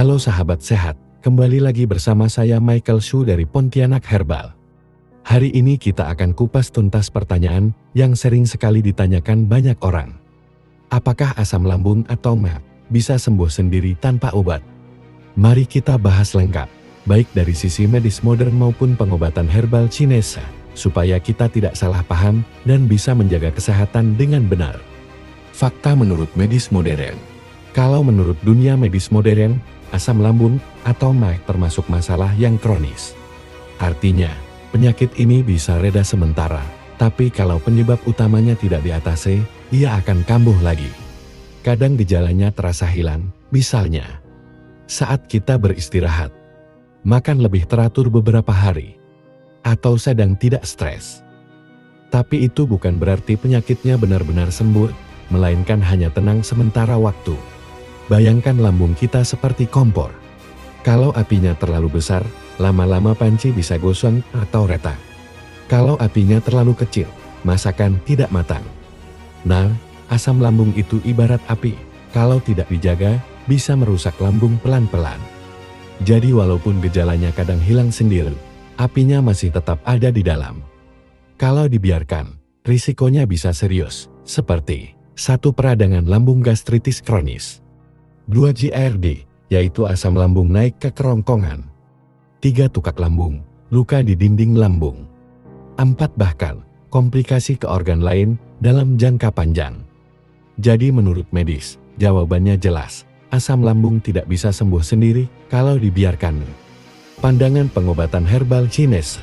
Halo sahabat sehat, kembali lagi bersama saya Michael Shu dari Pontianak Herbal. Hari ini kita akan kupas tuntas pertanyaan yang sering sekali ditanyakan banyak orang. Apakah asam lambung atau MAC bisa sembuh sendiri tanpa obat? Mari kita bahas lengkap, baik dari sisi medis modern maupun pengobatan herbal Chinese, supaya kita tidak salah paham dan bisa menjaga kesehatan dengan benar. Fakta menurut medis modern. Kalau menurut dunia medis modern, asam lambung atau MAC termasuk masalah yang kronis. Artinya, penyakit ini bisa reda sementara, tapi kalau penyebab utamanya tidak diatasi, ia akan kambuh lagi. Kadang gejalanya terasa hilang, misalnya saat kita beristirahat, makan lebih teratur beberapa hari, atau sedang tidak stres. Tapi itu bukan berarti penyakitnya benar-benar sembuh, melainkan hanya tenang sementara waktu. Bayangkan lambung kita seperti kompor. Kalau apinya terlalu besar, lama-lama panci bisa gosong atau retak. Kalau apinya terlalu kecil, masakan tidak matang. Nah, asam lambung itu ibarat api. Kalau tidak dijaga, bisa merusak lambung pelan-pelan. Jadi walaupun gejalanya kadang hilang sendiri, apinya masih tetap ada di dalam. Kalau dibiarkan, risikonya bisa serius, seperti 1. Peradangan lambung gastritis kronis. 2. GERD, yaitu asam lambung naik ke kerongkongan. 3. Tukak lambung, luka di dinding lambung. 4. Bahkan, komplikasi ke organ lain dalam jangka panjang. Jadi menurut medis, jawabannya jelas, asam lambung tidak bisa sembuh sendiri kalau dibiarkan. Pandangan pengobatan herbal Chinese.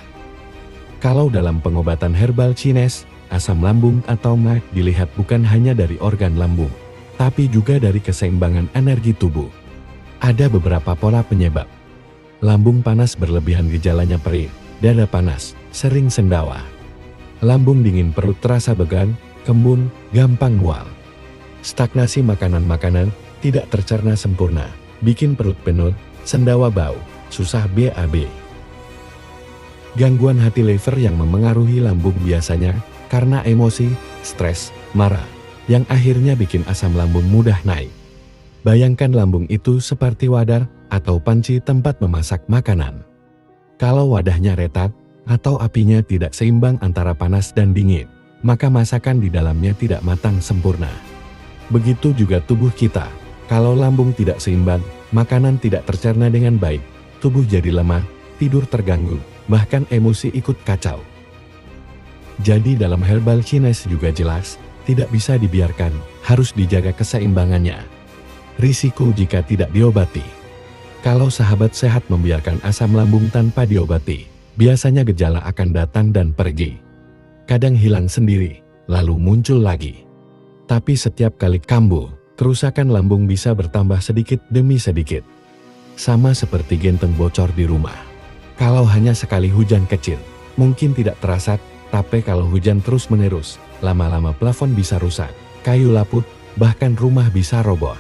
Kalau dalam pengobatan herbal Chinese, asam lambung atau MAC dilihat bukan hanya dari organ lambung, tapi juga dari keseimbangan energi tubuh. Ada beberapa pola penyebab. Lambung panas berlebihan gejalanya perih, dada panas, sering sendawa. Lambung dingin perut terasa began, kembung, gampang mual. Stagnasi makanan-makanan, tidak tercerna sempurna, bikin perut penuh, sendawa bau, susah BAB. Gangguan hati liver yang memengaruhi lambung biasanya karena emosi, stres, marah, yang akhirnya bikin asam lambung mudah naik. Bayangkan lambung itu seperti wadah atau panci tempat memasak makanan. Kalau wadahnya retak atau apinya tidak seimbang antara panas dan dingin, maka masakan di dalamnya tidak matang sempurna. Begitu juga tubuh kita, kalau lambung tidak seimbang, makanan tidak tercerna dengan baik, tubuh jadi lemah, tidur terganggu, bahkan emosi ikut kacau. Jadi dalam herbal Chinese juga jelas, tidak bisa dibiarkan, harus dijaga keseimbangannya. Risiko jika tidak diobati. Kalau sahabat sehat membiarkan asam lambung tanpa diobati, biasanya gejala akan datang dan pergi. Kadang hilang sendiri, lalu muncul lagi. Tapi setiap kali kambuh, kerusakan lambung bisa bertambah sedikit demi sedikit. Sama seperti genteng bocor di rumah. Kalau hanya sekali hujan kecil, mungkin tidak terasa, tapi kalau hujan terus-menerus, lama-lama plafon bisa rusak, kayu laput, bahkan rumah bisa roboh.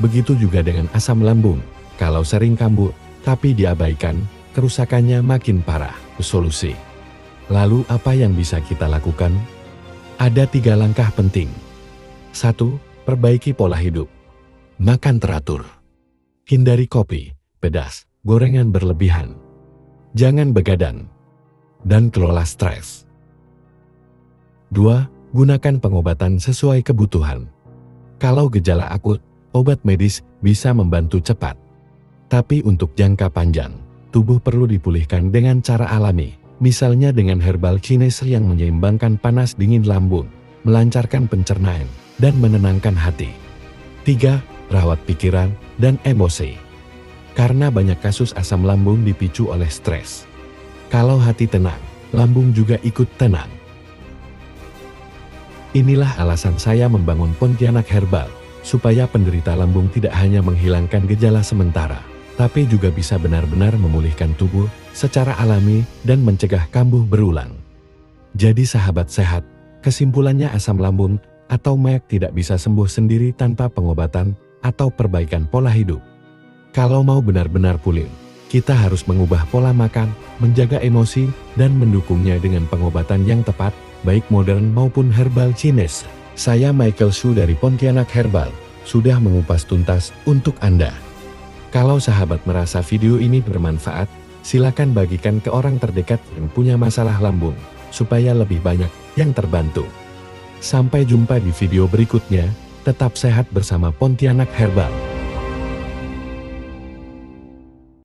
Begitu juga dengan asam lambung, kalau sering kambuh, tapi diabaikan, kerusakannya makin parah. Solusi. Lalu apa yang bisa kita lakukan? Ada 3 langkah penting. 1. Perbaiki pola hidup. Makan teratur. Hindari kopi, pedas, gorengan berlebihan. Jangan begadang. Dan kelola stres. 2. Gunakan pengobatan sesuai kebutuhan. Kalau gejala akut, obat medis bisa membantu cepat. Tapi untuk jangka panjang, tubuh perlu dipulihkan dengan cara alami, misalnya dengan herbal Chinese yang menyeimbangkan panas dingin lambung, melancarkan pencernaan, dan menenangkan hati. 3. Rawat pikiran dan emosi. Karena banyak kasus asam lambung dipicu oleh stres. Kalau hati tenang, lambung juga ikut tenang. Inilah alasan saya membangun Pontianak Herbal, supaya penderita lambung tidak hanya menghilangkan gejala sementara, tapi juga bisa benar-benar memulihkan tubuh secara alami dan mencegah kambuh berulang. Jadi sahabat sehat, kesimpulannya asam lambung atau MAC tidak bisa sembuh sendiri tanpa pengobatan atau perbaikan pola hidup. Kalau mau benar-benar pulih, kita harus mengubah pola makan, menjaga emosi, dan mendukungnya dengan pengobatan yang tepat, baik modern maupun herbal Chinese. Saya Michael Shu dari Pontianak Herbal, sudah mengupas tuntas untuk Anda. Kalau sahabat merasa video ini bermanfaat, silakan bagikan ke orang terdekat yang punya masalah lambung, supaya lebih banyak yang terbantu. Sampai jumpa di video berikutnya, tetap sehat bersama Pontianak Herbal.